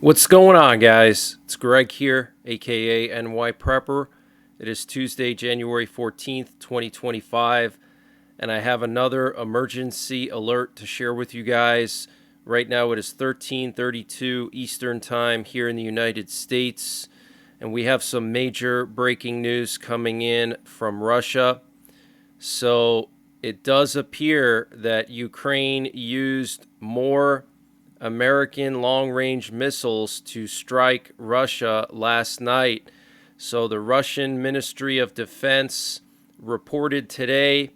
What's going on, guys? It's Greg here, aka NYPrepper. It is Tuesday, January 14th, 2025, and I have another emergency alert to share with you guys. Right now it is 13:32 Eastern Time here in the United States, and we have some major breaking news coming in from Russia. So it does appear that Ukraine used more American long-range missiles to strike Russia last night. So the Russian Ministry of Defense reported today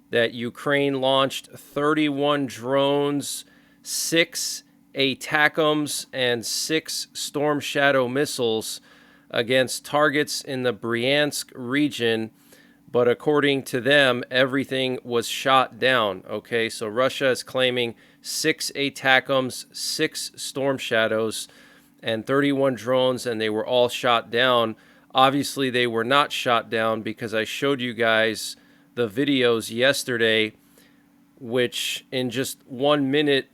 that Ukraine launched 31 drones, 6 ATACMS, and 6 Storm Shadow missiles against targets in the Bryansk region. But according to them, everything was shot down. Okay, so Russia is claiming 6 ATACMS, 6 Storm Shadows, and 31 drones, and they were all shot down. Obviously, they were not shot down because I showed you guys the videos yesterday, which in just 1 minute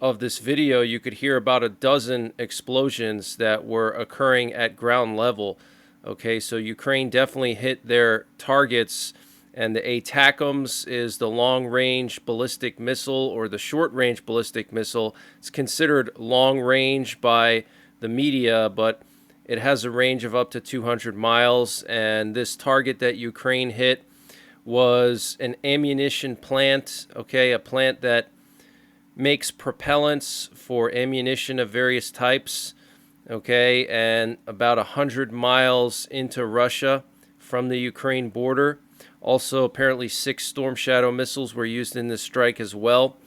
of this video, you could hear about a dozen explosions that were occurring at ground level. Okay, so Ukraine definitely hit their targets, and the ATACMS is the long-range ballistic missile or the short-range ballistic missile. It's considered long-range by the media, but it has a range of up to 200 miles, and this target that Ukraine hit was an ammunition plant, okay, a plant that makes propellants for ammunition of various types. Okay, and about 100 miles into Russia from the Ukraine border. Also, apparently 6 Storm Shadow missiles were used in this strike as well.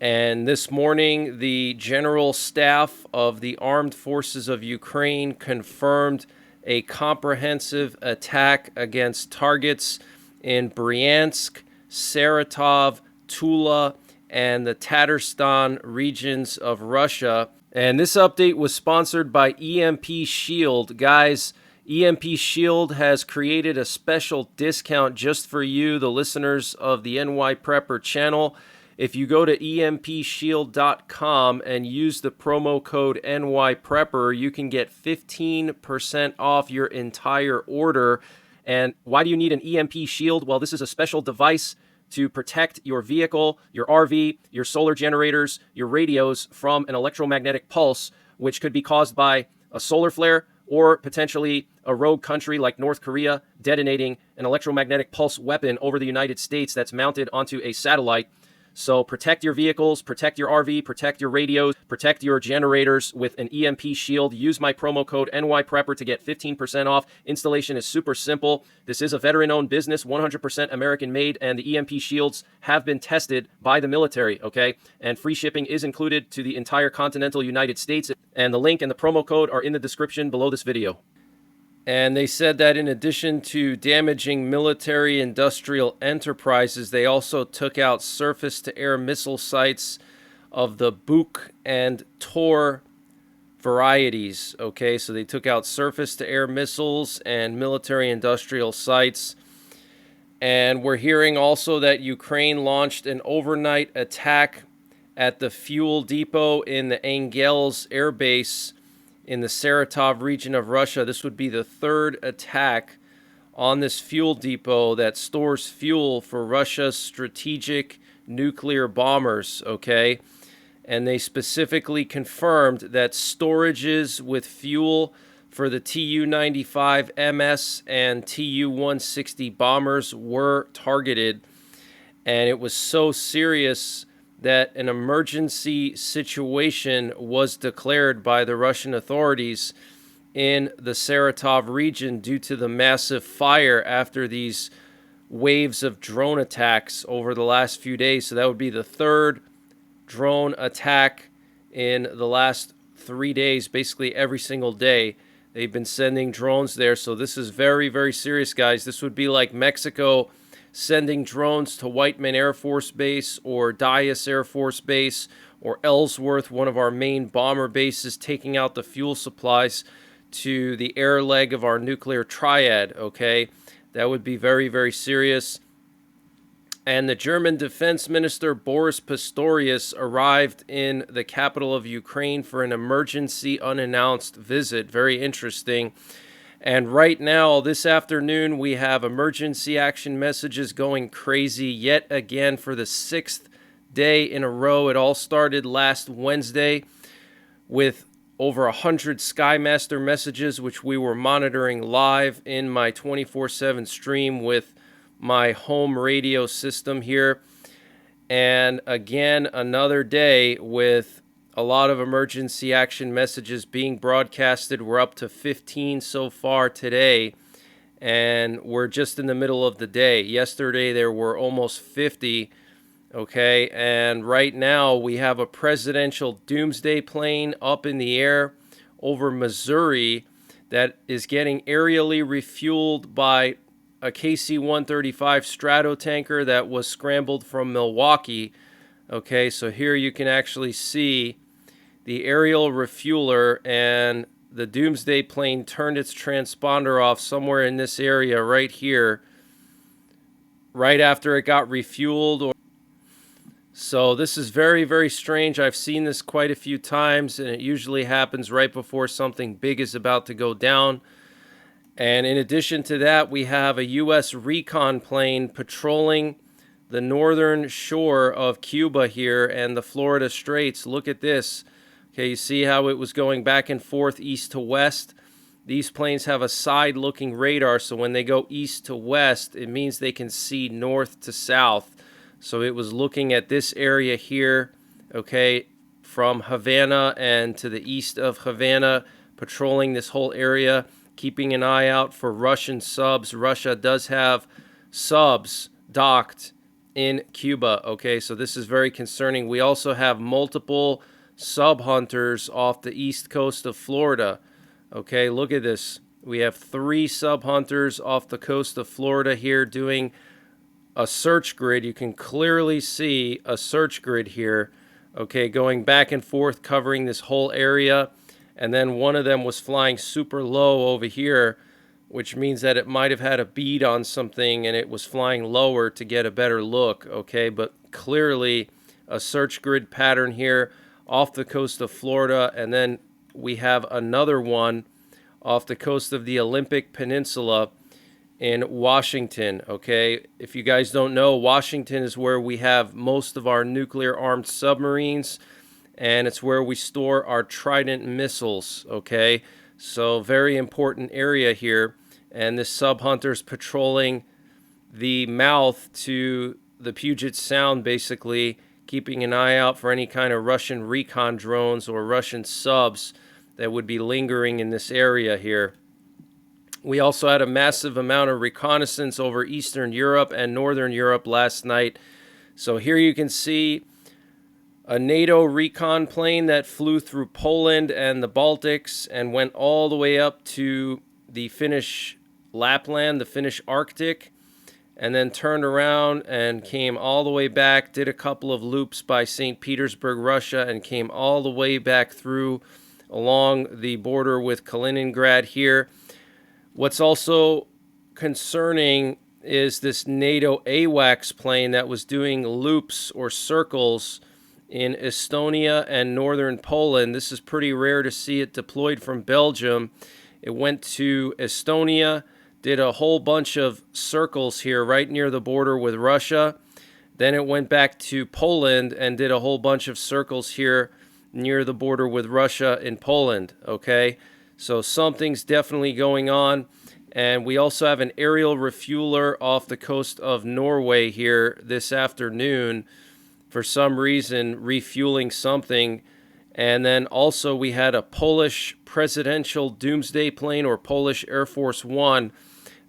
And this morning, the General Staff of the Armed Forces of Ukraine confirmed a comprehensive attack against targets in Bryansk, Saratov, Tula, and the Tatarstan regions of Russia. And this update was sponsored by EMP Shield. Guys, EMP Shield has created a special discount just for you, the listeners of the NYPrepper channel. If you go to EMPshield.com and use the promo code NYPrepper, you can get 15% off your entire order. And why do you need an EMP Shield? Well, this is a special device to protect your vehicle, your RV, your solar generators, your radios from an electromagnetic pulse, which could be caused by a solar flare or potentially a rogue country like North Korea detonating an electromagnetic pulse weapon over the United States that's mounted onto a satellite. So protect your vehicles, protect your RV, protect your radios, protect your generators with an EMP Shield. Use my promo code NYPrepper to get 15% off. Installation is super simple. This is a veteran-owned business, 100% American-made, and the EMP Shields have been tested by the military, okay? And free shipping is included to the entire continental United States. And the link and the promo code are in the description below this video. And they said that in addition to damaging military industrial enterprises, they also took out surface-to-air missile sites of the Buk and Tor varieties. Okay, so they took out surface-to-air missiles and military industrial sites. And we're hearing also that Ukraine launched an overnight attack at the fuel depot in the Engels air base in the Saratov region of Russia. This would be the third attack on this fuel depot that stores fuel for Russia's strategic nuclear bombers, okay? And they specifically confirmed that storages with fuel for the Tu-95MS and Tu-160 bombers were targeted. And it was so serious that an emergency situation was declared by the Russian authorities in the Saratov region due to the massive fire after these waves of drone attacks over the last few days. So that would be the third drone attack in the last 3 days, basically every single day. They've been sending drones there. So this is very, very serious, guys. This would be like Mexico sending drones to Whiteman Air Force Base or Dyess Air Force Base or Ellsworth, one of our main bomber bases, taking out the fuel supplies to the air leg of our nuclear triad, okay? That would be very, very serious. And the German Defense Minister Boris Pistorius arrived in the capital of Ukraine for an emergency unannounced visit. Very interesting. And right now, this afternoon, we have emergency action messages going crazy yet again for the sixth day in a row. It all started last Wednesday with over 100 Skymaster messages, which we were monitoring live in my 24/7 stream with my home radio system here. And again, another day with a lot of emergency action messages being broadcasted. We're up to 15 so far today, and we're just in the middle of the day. Yesterday there were almost 50. Okay, and right now we have a presidential Doomsday plane up in the air over Missouri that is getting aerially refueled by a KC-135 Stratotanker that was scrambled from Milwaukee. Okay, so here you can actually see the aerial refueler, and the Doomsday plane turned its transponder off somewhere in this area right here, right after it got refueled. So this is very, very strange. I've seen this quite a few times, and it usually happens right before something big is about to go down. And in addition to that, we have a U.S. recon plane patrolling the northern shore of Cuba here and the Florida Straits. Look at this. Okay, you see how it was going back and forth east to west? These planes have a side-looking radar, so when they go east to west, it means they can see north to south. So it was looking at this area here, okay, from Havana and to the east of Havana, patrolling this whole area, keeping an eye out for Russian subs. Russia does have subs docked in Cuba, okay, so this is very concerning. We also have multiple sub hunters off the east coast of Florida. Okay, look at this. We have 3 sub hunters off the coast of Florida here doing a search grid. You can clearly see a search grid here, okay, going back and forth, covering this whole area. And then one of them was flying super low over here, which means that it might have had a bead on something and it was flying lower to get a better look, okay? But clearly a search grid pattern here off the coast of Florida. And then we have another one off the coast of the Olympic Peninsula in Washington, okay? If you guys don't know, Washington is where we have most of our nuclear-armed submarines, and it's where we store our Trident missiles, okay? So very important area here, and this sub-hunter's patrolling the mouth to the Puget Sound, basically, keeping an eye out for any kind of Russian recon drones or Russian subs that would be lingering in this area here. We also had a massive amount of reconnaissance over Eastern Europe and Northern Europe last night. So here you can see a NATO recon plane that flew through Poland and the Baltics and went all the way up to the Finnish Lapland, the Finnish Arctic, and then turned around and came all the way back, did a couple of loops by St. Petersburg, Russia, and came all the way back through along the border with Kaliningrad here. What's also concerning is this NATO AWACS plane that was doing loops or circles in Estonia and northern Poland. This is pretty rare to see it deployed from Belgium. It went to Estonia, did a whole bunch of circles here right near the border with Russia. Then it went back to Poland and did a whole bunch of circles here near the border with Russia in Poland, okay? So something's definitely going on. And we also have an aerial refueler off the coast of Norway here this afternoon, for some reason refueling something. And then also we had a Polish presidential Doomsday plane, or Polish Air Force One,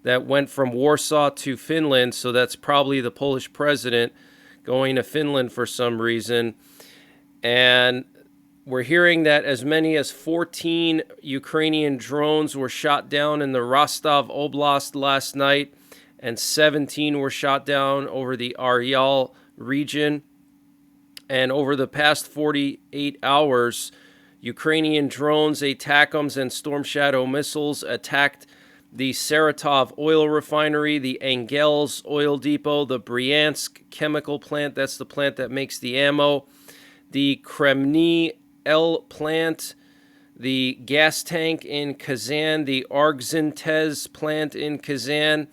that went from Warsaw to Finland. So that's probably the Polish president going to Finland for some reason. And we're hearing that as many as 14 Ukrainian drones were shot down in the Rostov Oblast last night, and 17 were shot down over the Aryal region. And over the past 48 hours, Ukrainian drones, ATACMS, and Storm Shadow missiles attacked the Saratov oil refinery, the Engels oil depot, the Bryansk chemical plant, that's the plant that makes the ammo, the Kremny L plant, the gas tank in Kazan, the Argzintez plant in Kazan,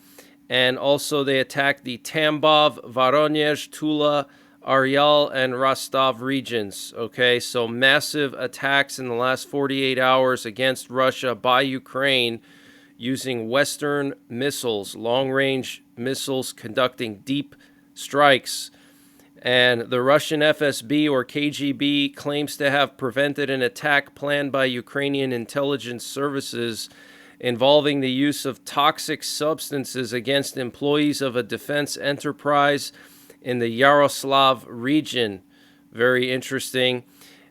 and also they attacked the Tambov, Voronezh, Tula, Aryal, and Rostov regions. Okay, so massive attacks in the last 48 hours against Russia by Ukraine using Western missiles, long-range missiles conducting deep strikes. And the Russian FSB or KGB claims to have prevented an attack planned by Ukrainian intelligence services involving the use of toxic substances against employees of a defense enterprise in the Yaroslav region. Very interesting.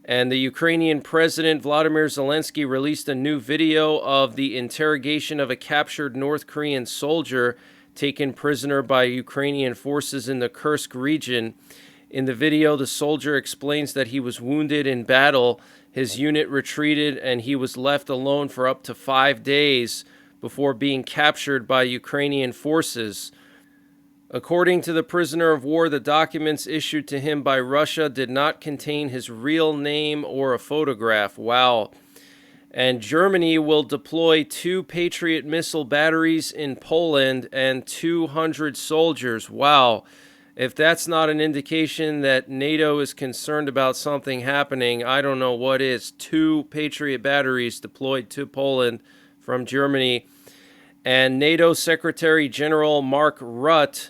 And the Ukrainian President Vladimir Zelensky released a new video of the interrogation of a captured North Korean soldier taken prisoner by Ukrainian forces in the Kursk region. In the video, the soldier explains that he was wounded in battle. His unit retreated and he was left alone for up to 5 days before being captured by Ukrainian forces. According to the prisoner of war, the documents issued to him by Russia did not contain his real name or a photograph. Wow. And Germany will deploy 2 Patriot missile batteries in Poland and 200 soldiers. Wow. If that's not an indication that NATO is concerned about something happening, I don't know what is. 2 Patriot batteries deployed to Poland from Germany. And NATO Secretary General Mark Rutte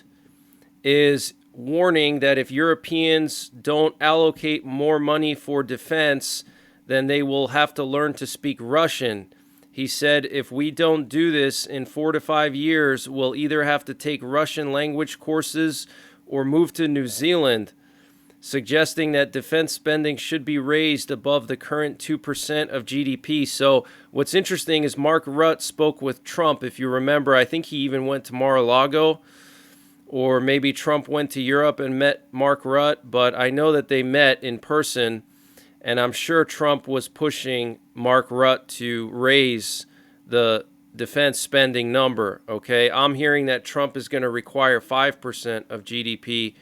is warning that if Europeans don't allocate more money for defense, then they will have to learn to speak Russian. He said, if we don't do this in 4 to 5 years, we'll either have to take Russian language courses or move to New Zealand, suggesting that defense spending should be raised above the current 2% of GDP. So what's interesting is Mark Rutte spoke with Trump. If you remember, I think he even went to Mar-a-Lago, or maybe Trump went to Europe and met Mark Rutte, but I know that they met in person, and I'm sure Trump was pushing Mark Rutte to raise the defense spending number, okay? I'm hearing that Trump is going to require 5% of GDP,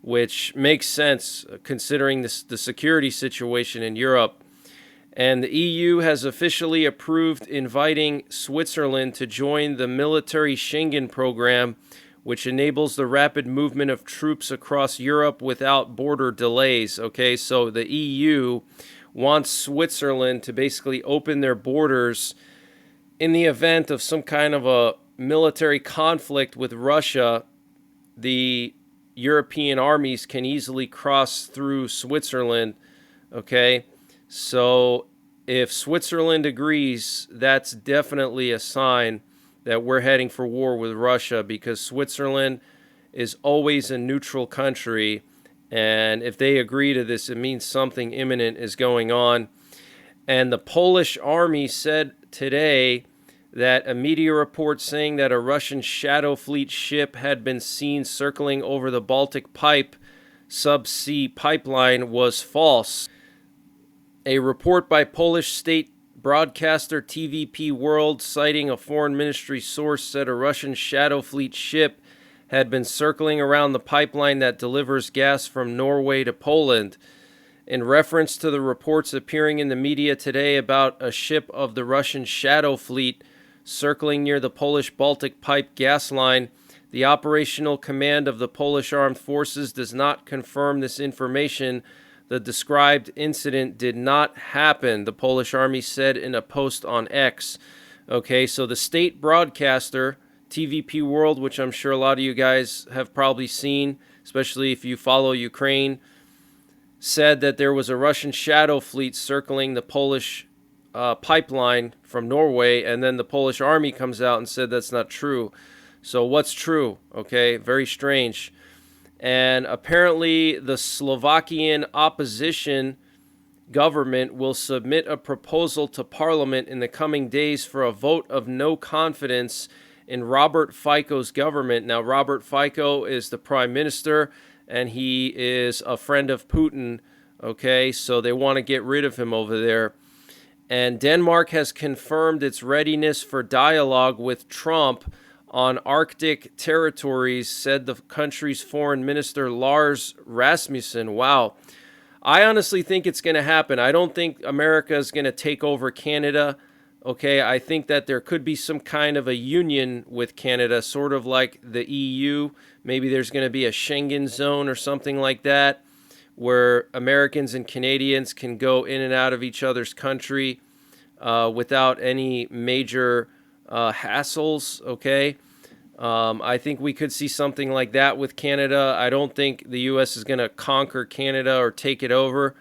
which makes sense considering the security situation in Europe. And the EU has officially approved inviting Switzerland to join the military Schengen program, which enables the rapid movement of troops across Europe without border delays, okay? So the EU wants Switzerland to basically open their borders in the event of some kind of a military conflict with Russia. The European armies can easily cross through Switzerland, okay? So if Switzerland agrees, that's definitely a sign that we're heading for war with Russia, because Switzerland is always a neutral country, and if they agree to this, it means something imminent is going on. And the Polish army said today that a media report saying that a Russian Shadow Fleet ship had been seen circling over the Baltic Pipe subsea pipeline was false. A report by Polish state broadcaster TVP World, citing a foreign ministry source, said a Russian Shadow Fleet ship had been circling around the pipeline that delivers gas from Norway to Poland. In reference to the reports appearing in the media today about a ship of the Russian Shadow Fleet circling near the Polish Baltic Pipe gas line, the operational command of the Polish Armed Forces does not confirm this information. The described incident did not happen, the Polish army said in a post on X. Okay, so the state broadcaster, TVP World, which I'm sure a lot of you guys have probably seen, especially if you follow Ukraine, said that there was a Russian Shadow Fleet circling the Polish pipeline from Norway, and then the Polish army comes out and said that's not true. So what's true? Okay, very strange. And apparently the Slovakian opposition government will submit a proposal to Parliament in the coming days for a vote of no confidence in Robert Fico's government. Now, Robert Fico is the prime minister, and he is a friend of Putin, okay? So they want to get rid of him over there. And Denmark has confirmed its readiness for dialogue with Trump on Arctic territories, said the country's foreign minister Lars Rasmussen. Wow. I honestly think it's going to happen. I don't think America is going to take over Canada. Okay, I think that there could be some kind of a union with Canada, sort of like the EU. Maybe there's going to be a Schengen zone or something like that, where Americans and Canadians can go in and out of each other's country without any major hassles, okay? I think we could see something like that with Canada. I don't think the U.S. is going to conquer Canada or take it over,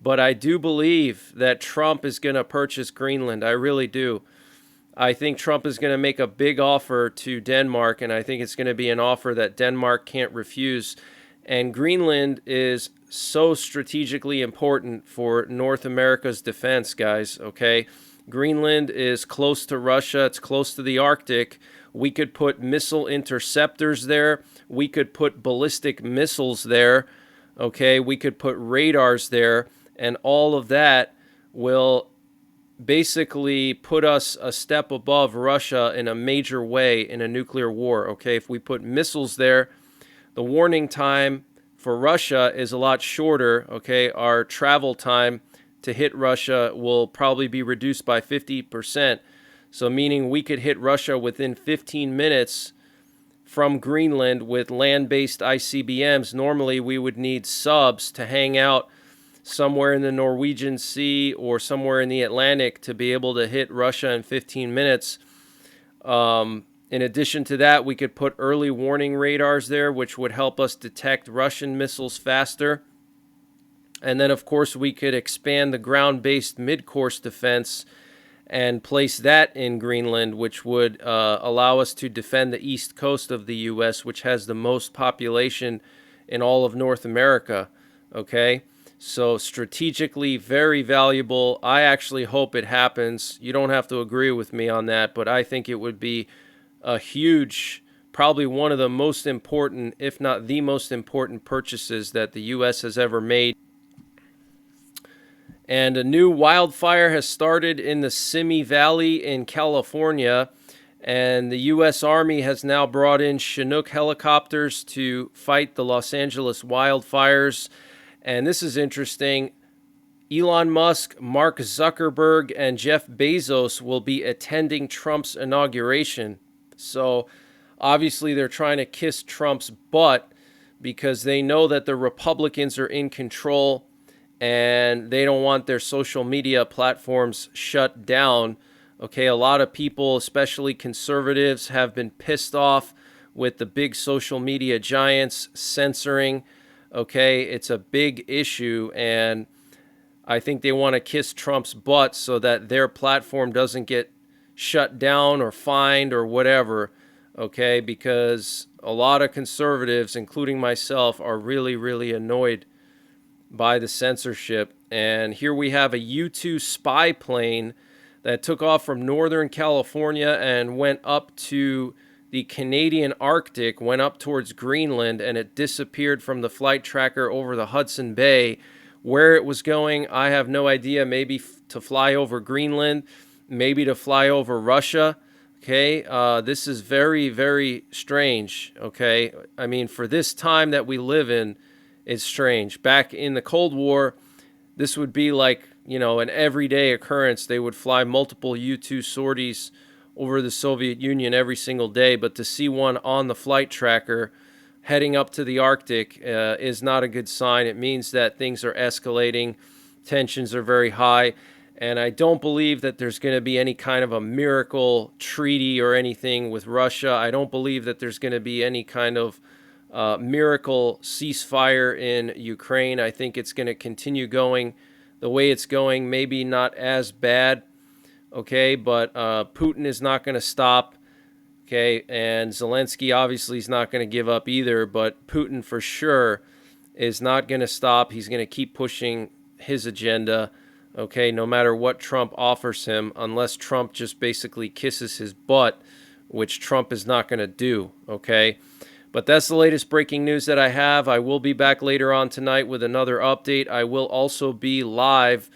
but I do believe that Trump is going to purchase Greenland. I really do. I think Trump is going to make a big offer to Denmark, and I think it's going to be an offer that Denmark can't refuse. And Greenland is so strategically important for North America's defense, guys, okay? Greenland is close to Russia. It's close to the Arctic. We could put missile interceptors there. We could put ballistic missiles there, okay? We could put radars there, and all of that will basically put us a step above Russia in a major way in a nuclear war, okay? If we put missiles there, the warning time for Russia is a lot shorter, okay? Our travel time to hit Russia will probably be reduced by 50%. So meaning we could hit Russia within 15 minutes from Greenland with land-based ICBMs. Normally we would need subs to hang out somewhere in the Norwegian Sea or somewhere in the Atlantic to be able to hit Russia in 15 minutes. In addition to that, we could put early warning radars there, which would help us detect Russian missiles faster. And then, of course, we could expand the ground-based mid-course defense and place that in Greenland, which would allow us to defend the east coast of the U.S., which has the most population in all of North America, okay? So strategically very valuable. I actually hope it happens. You don't have to agree with me on that, but I think it would be a huge, probably one of the most important, if not the most important purchases that the U.S. has ever made. And a new wildfire has started in the Simi Valley in California, and the U.S. Army has now brought in Chinook helicopters to fight the Los Angeles wildfires. And this is interesting. Elon Musk, Mark Zuckerberg, and Jeff Bezos will be attending Trump's inauguration. So obviously they're trying to kiss Trump's butt because they know that the Republicans are in control and they don't want their social media platforms shut down. Okay, a lot of people, especially conservatives, have been pissed off with the big social media giants censoring. Okay, it's a big issue, and I think they want to kiss Trump's butt so that their platform doesn't get shut down or fined or whatever, okay, because a lot of conservatives, including myself, are really, really annoyed by the censorship. And here we have a U-2 spy plane that took off from Northern California and went up to the Canadian Arctic, went up towards Greenland, and it disappeared from the flight tracker over the Hudson Bay. Where it was going, I have no idea. Maybe to fly over Greenland, maybe to fly over Russia. Okay, this is very, very strange. Okay, I mean, for this time that we live in, it's strange. Back in the Cold War, this would be like, you know, an everyday occurrence. They would fly multiple U-2 sorties over the Soviet Union every single day, but to see one on the flight tracker heading up to the Arctic is not a good sign. It means that things are escalating, tensions are very high, and I don't believe that there's going to be any kind of a miracle treaty or anything with Russia. I don't believe that there's going to be any kind of miracle ceasefire in Ukraine. I think it's going to continue going the way it's going, maybe not as bad, okay, but Putin is not going to stop, okay, and Zelensky obviously is not going to give up either, but Putin for sure is not going to stop. He's going to keep pushing his agenda, okay, no matter what Trump offers him, unless Trump just basically kisses his butt, which Trump is not going to do, okay. But that's the latest breaking news that I have. I will be back later on tonight with another update. I will also be live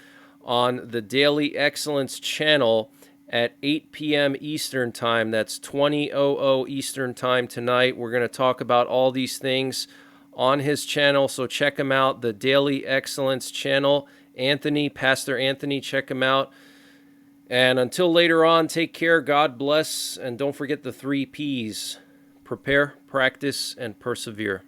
on the Daily Excellence channel at 8 p.m. Eastern Time. That's 20:00 Eastern Time tonight. We're going to talk about all these things on his channel, so check him out, the Daily Excellence channel. Pastor Anthony, check him out. And until later on, take care, God bless, and don't forget the 3 Ps: prepare, practice, and persevere.